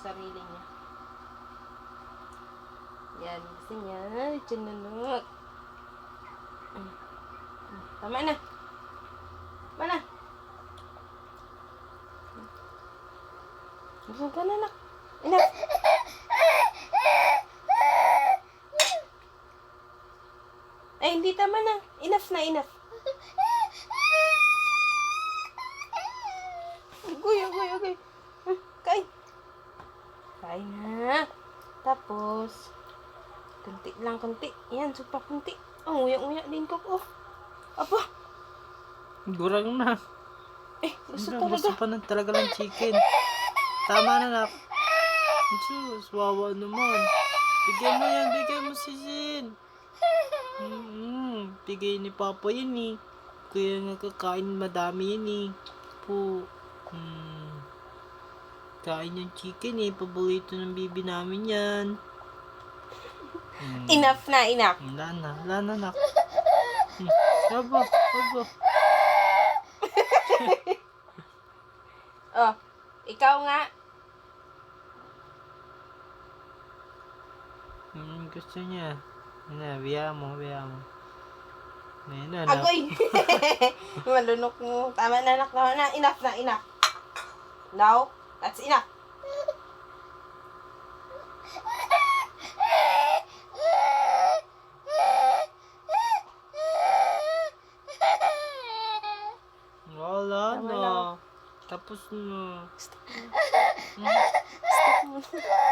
sarili niya. Yan, gusto niya. Ay, tinanok. Tama na. Tama na. Gusto ka na, anak. Enough. Ay, hindi, tama na. Enough na, enough. Agoy. Kain. Kain na. Tapos, konti. Yan, supa konti. Oh, uyak din ko. Oh. Apa? Gurang na. Gusto Gusto talaga. pa na talaga ng chicken. Tama na, nak. Diyos, wawa naman. Bigay mo si Sin. Bigay ni Papa yun eh. Kaya nga kakain madami yun eh. Po. Kain yung chicken eh. Paborito ng bibi namin yan. Enough na, enough. Wala na, nak. Aba. Oh, ikaw nga. Gusto niya. Biya mo. Agoy! Malunok mo. Tama na, anak. Tama na. Enough na. Now, that's enough. Wala Tama na. na. Tapos na. Stop mo.